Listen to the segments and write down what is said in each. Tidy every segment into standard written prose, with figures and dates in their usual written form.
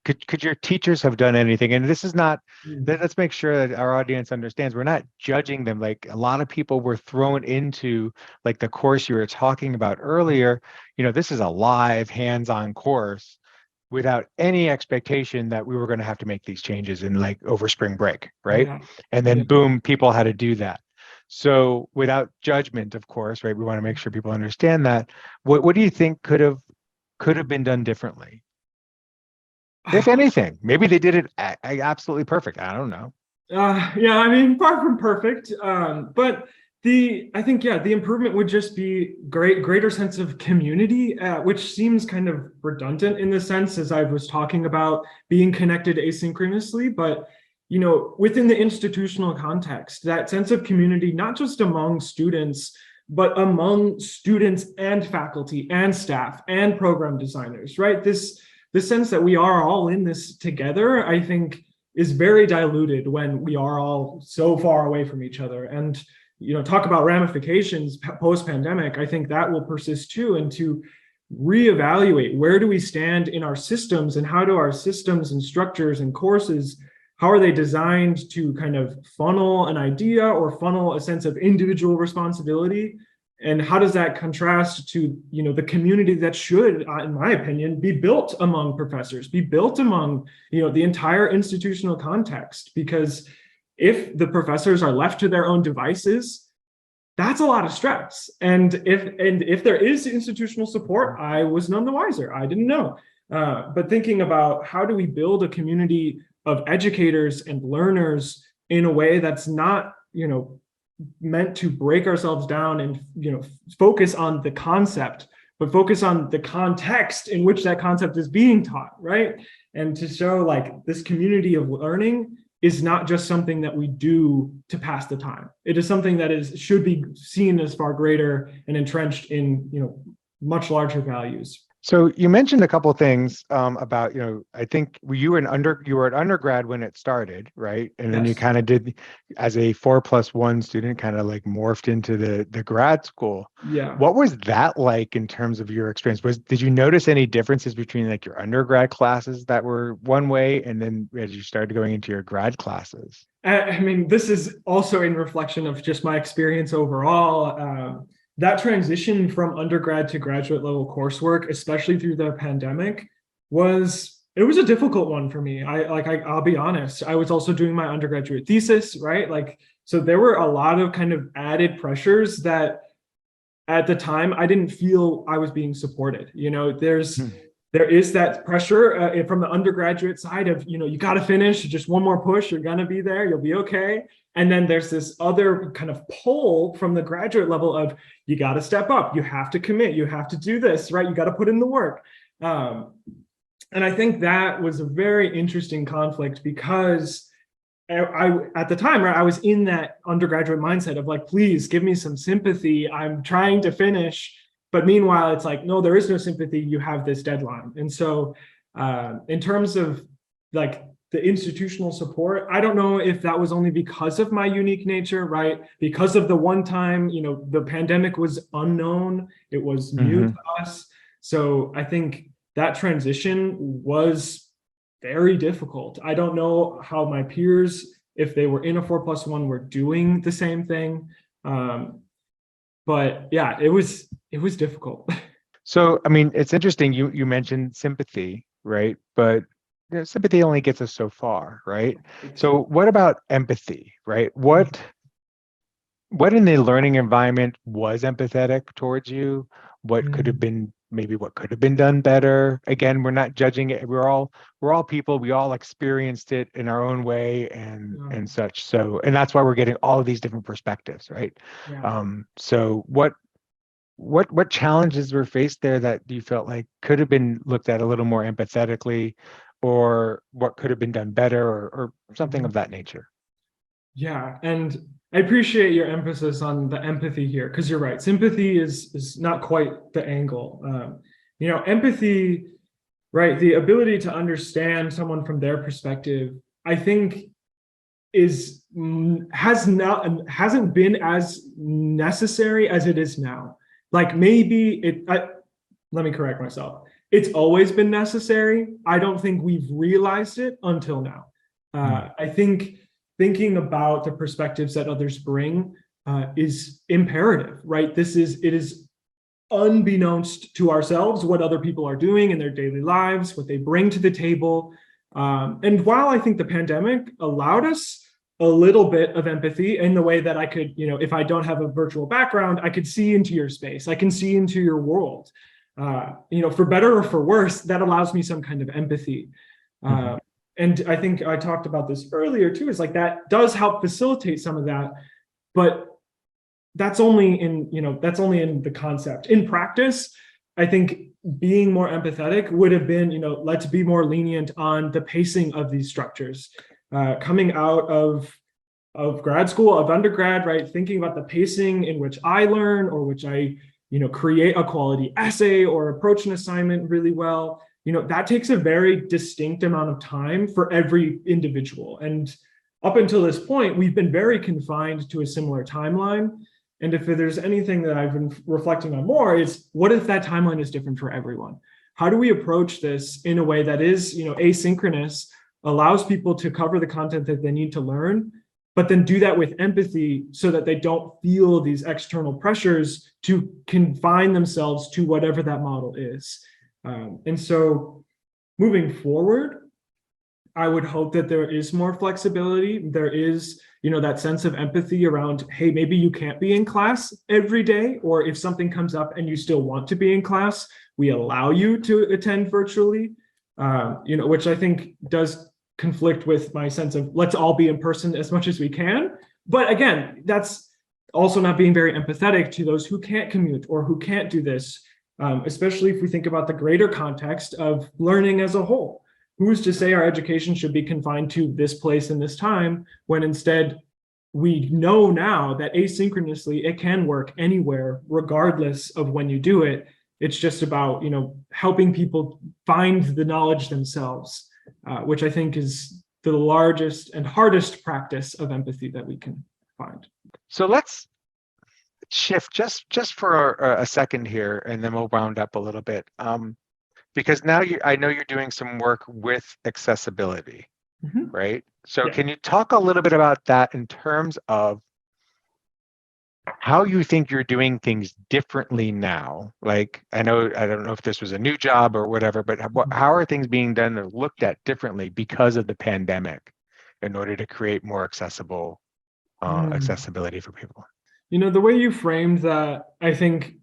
could your teachers have done anything? And this is not, Mm. let's make sure that our audience understands we're not judging them. Like a lot of people were thrown into like the course you were talking about earlier. This is a live hands-on course without any expectation that we were going to have to make these changes in like over spring break, right? Yeah. And then Yeah. boom, people had to do that. So without judgment, of course, right? We want to make sure people understand that. What do you think could have been done differently? If anything, maybe they did it absolutely perfect. I don't know. Yeah, I mean, far from perfect. But I think, yeah, the improvement would just be greater sense of community, which seems kind of redundant in the sense as I was talking about being connected asynchronously, but within the institutional context, that sense of community, not just among students, but among students and faculty and staff and program designers, right? This sense that we are all in this together, I think, is very diluted when we are all so far away from each other. And talk about ramifications post-pandemic, I think that will persist too. And to reevaluate, where do we stand in our systems, and how do our systems and structures and courses, how are they designed to kind of funnel an idea or funnel a sense of individual responsibility? And how does that contrast to the community that should, in my opinion, be built among professors, be built among the entire institutional context? Because if the professors are left to their own devices, that's a lot of stress. And if there is institutional support, I was none the wiser. I didn't know. But thinking about how do we build a community of educators and learners in a way that's not meant to break ourselves down and focus on the concept, but focus on the context in which that concept is being taught, right? And to show like this community of learning is not just something that we do to pass the time. It is something that should be seen as far greater and entrenched in much larger values. So you mentioned a couple of things about, I think you were an undergrad when it started, right? And then you Yes. kind of did, as a 4+1 student, kind of like morphed into the grad school. Yeah. What was that like in terms of your experience? Did you notice any differences between like your undergrad classes that were one way, and then as you started going into your grad classes? I mean, this is also in reflection of just my experience overall. That transition from undergrad to graduate level coursework, especially through the pandemic, was a difficult one for me. I'll be honest. I was also doing my undergraduate thesis, right? So there were a lot of kind of added pressures that at the time I didn't feel I was being supported. There is that pressure from the undergraduate side of, you got to finish, just one more push, you're going to be there, you'll be okay. And then there's this other kind of pull from the graduate level of, you got to step up, you have to commit, you have to do this, right? You got to put in the work. And I think that was a very interesting conflict because I at the time, right, I was in that undergraduate mindset of like, please give me some sympathy. I'm trying to finish. But meanwhile, it's like, no, there is no sympathy. You have this deadline. And so in terms of like the institutional support, I don't know if that was only because of my unique nature, right? Because of the one time, the pandemic was unknown. It was new to us. So I think that transition was very difficult. I don't know how my peers, if they were in a 4+1, were doing the same thing. But yeah, it was difficult. So, I mean, it's interesting. You mentioned sympathy, right? But sympathy only gets us so far, right? So, what about empathy, right? What in the learning environment was empathetic towards you? What could have been what could have been done better? Again, we're not judging it. We're all people. We all experienced it in our own way and such. So, and that's why we're getting all of these different perspectives, right? Yeah. So what challenges were faced there that you felt like could have been looked at a little more empathetically, or what could have been done better, or something of that nature? Yeah, and I appreciate your emphasis on the empathy here, because you're right. Sympathy is not quite the angle. Empathy, right? The ability to understand someone from their perspective, I think, hasn't been as necessary as it is now. Like maybe let me correct myself. it's always been necessary. I don't think we've realized it until now. I think thinking about the perspectives that others bring is imperative, right? It is unbeknownst to ourselves what other people are doing in their daily lives, what they bring to the table. And while I think the pandemic allowed us a little bit of empathy in the way that I could, if I don't have a virtual background, I could see into your space, I can see into your world. For better or for worse, that allows me some kind of empathy. And I think I talked about this earlier too, is like that does help facilitate some of that, but that's only in the concept. In practice, I think being more empathetic would have been, let's be more lenient on the pacing of these structures. Coming out of grad school, of undergrad, right? Thinking about the pacing in which I learn or which I, create a quality essay or approach an assignment really well, that takes a very distinct amount of time for every individual. And up until this point, we've been very confined to a similar timeline. And if there's anything that I've been reflecting on more, is what if that timeline is different for everyone? How do we approach this in a way that is, asynchronous, allows people to cover the content that they need to learn, but then do that with empathy so that they don't feel these external pressures to confine themselves to whatever that model is. And so moving forward, I would hope that there is more flexibility. There is, that sense of empathy around, hey, maybe you can't be in class every day, or if something comes up and you still want to be in class, we allow you to attend virtually, which I think does conflict with my sense of let's all be in person as much as we can. But again, that's also not being very empathetic to those who can't commute or who can't do this, especially if we think about the greater context of learning as a whole. Who's to say our education should be confined to this place and this time, when instead we know now that asynchronously it can work anywhere, regardless of when you do it. It's just about, helping people find the knowledge themselves, which I think is the largest and hardest practice of empathy that we can find. So let's shift just for a second here, and then we'll round up a little bit. Because now I know you're doing some work with accessibility, right? So can you talk a little bit about that in terms of how you think you're doing things differently now? Like, I don't know if this was a new job or whatever, but how are things being done or looked at differently because of the pandemic in order to create more accessible accessibility for people? The way you framed that, I think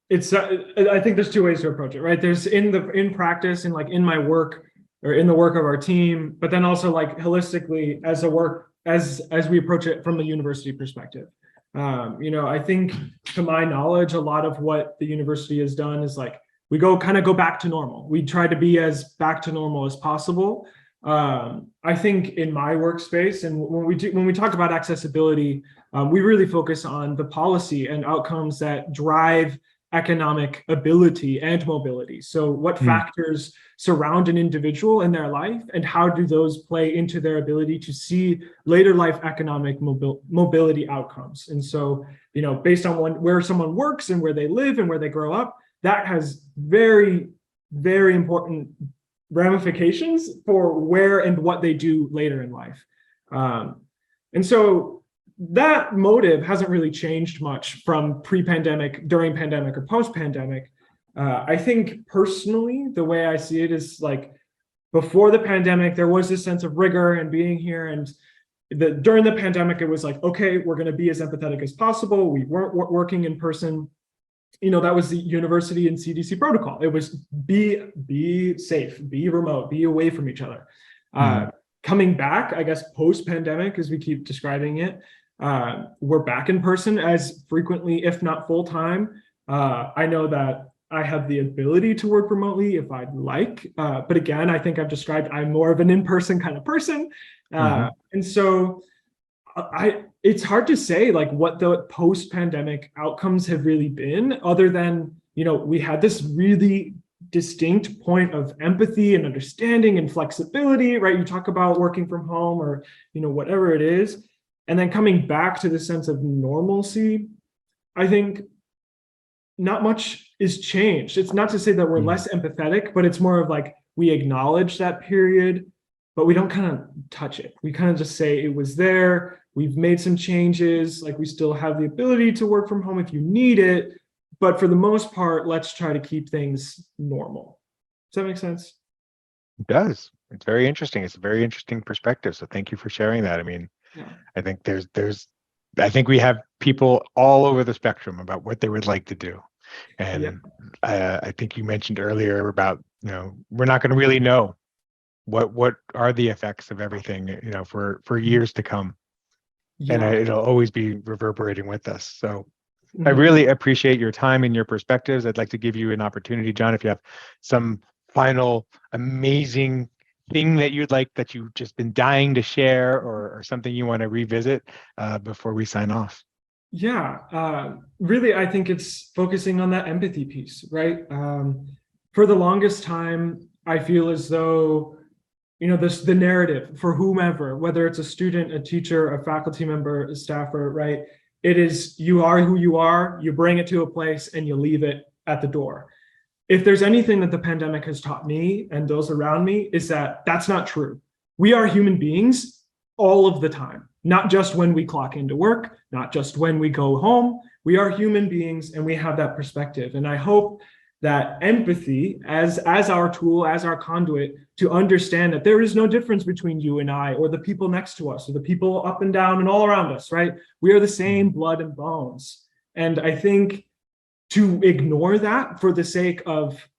there's two ways to approach it, right? There's in practice and like in my work or in the work of our team, but then also like holistically as we approach it from the university perspective. I think to my knowledge, a lot of what the university has done is like, we go back to normal. We try to be as back to normal as possible. I think in my workspace, and when we talk about accessibility, we really focus on the policy and outcomes that drive economic ability and mobility. So what factors surround an individual in their life, and how do those play into their ability to see later life economic mobility outcomes? And so, based on where someone works and where they live and where they grow up, that has very, very important ramifications for where and what they do later in life. And so that motive hasn't really changed much from pre-pandemic, during pandemic, or post-pandemic. I think personally, the way I see it is like, before the pandemic, there was this sense of rigor and being here. And during the pandemic, it was like, okay, we're going to be as empathetic as possible. We weren't working in person. That was the university and CDC protocol. It was be safe, be remote, be away from each other. Coming back, I guess, post-pandemic, as we keep describing it, we're back in person as frequently, if not full time. I know that I have the ability to work remotely if I'd like. But again, I think I've described I'm more of an in-person kind of person. And so it's hard to say like what the post-pandemic outcomes have really been, other than, we had this really distinct point of empathy and understanding and flexibility, right? You talk about working from home or, whatever it is. And then coming back to the sense of normalcy, I think, not much is changed. It's not to say that we're Mm. less empathetic, but it's more of like we acknowledge that period, but we don't kind of touch it. We kind of just say it was there. We've made some changes. Like we still have the ability to work from home if you need it. But for the most part, let's try to keep things normal. Does that make sense? It does. It's very interesting. It's a very interesting perspective. So thank you for sharing that. I mean, Yeah. I think I think we have people all over the spectrum about what they would like to do. Yeah. And I think you mentioned earlier about, we're not going to really know what are the effects of everything, for years to come. And Yeah. it'll always be reverberating with us. So I Mhm. really appreciate your time and your perspectives. I'd like to give you an opportunity, John, if you have some final amazing thing that you've just been dying to share, or something you want to revisit before we sign off. Yeah, really, I think it's focusing on that empathy piece, right? For the longest time, I feel as though, the narrative for whomever, whether it's a student, a teacher, a faculty member, a staffer, right? It is you are who you are, you bring it to a place and you leave it at the door. If there's anything that the pandemic has taught me and those around me, is that that's not true. We are human beings all of the time, not just when we clock into work, not just when we go home. We are human beings and we have that perspective. And I hope that empathy as our tool, as our conduit to understand that there is no difference between you and I, or the people next to us, or the people up and down and all around us, right? We are the same blood and bones. And I think to ignore that for the sake of,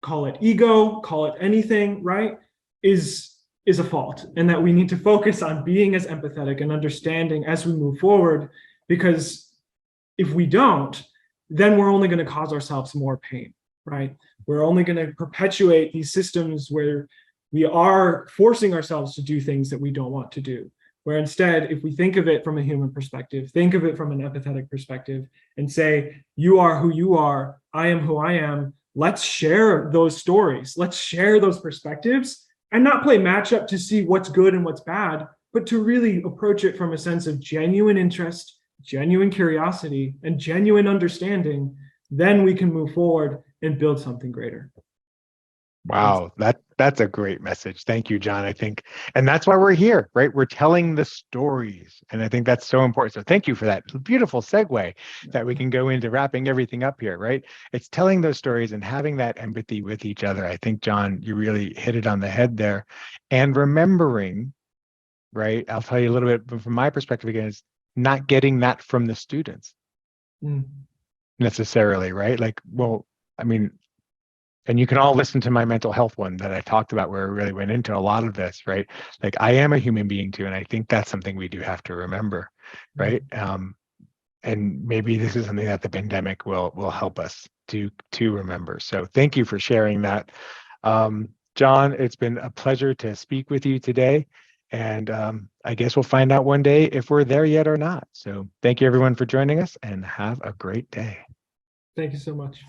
call it ego, call it anything, right, is a fault, and that we need to focus on being as empathetic and understanding as we move forward, because if we don't, then we're only going to cause ourselves more pain, right? We're only going to perpetuate these systems where we are forcing ourselves to do things that we don't want to do. Where instead, if we think of it from a human perspective, think of it from an empathetic perspective, and say, you are who you are, I am who I am, let's share those stories, let's share those perspectives, and not play matchup to see what's good and what's bad, but to really approach it from a sense of genuine interest, genuine curiosity, and genuine understanding. Then we can move forward and build something greater. Wow, that's a great message. Thank you, John. I think, and that's why we're here, right? We're telling the stories, and I think that's so important. So thank you for that beautiful segue that we can go into wrapping everything up here, right? It's telling those stories and having that empathy with each other. I think, John, you really hit it on the head there. And remembering, right? I'll tell you a little bit from my perspective again, is not getting that from the students necessarily, right? Like, well, I mean, and you can all listen to my mental health one that I talked about, where I really went into a lot of this, right? Like, I am a human being too, and I think that's something we do have to remember, right? And maybe this is something that the pandemic will help us to remember. So thank you for sharing that. John, it's been a pleasure to speak with you today, and I guess we'll find out one day if we're there yet or not. So thank you everyone for joining us, and have a great day. Thank you so much.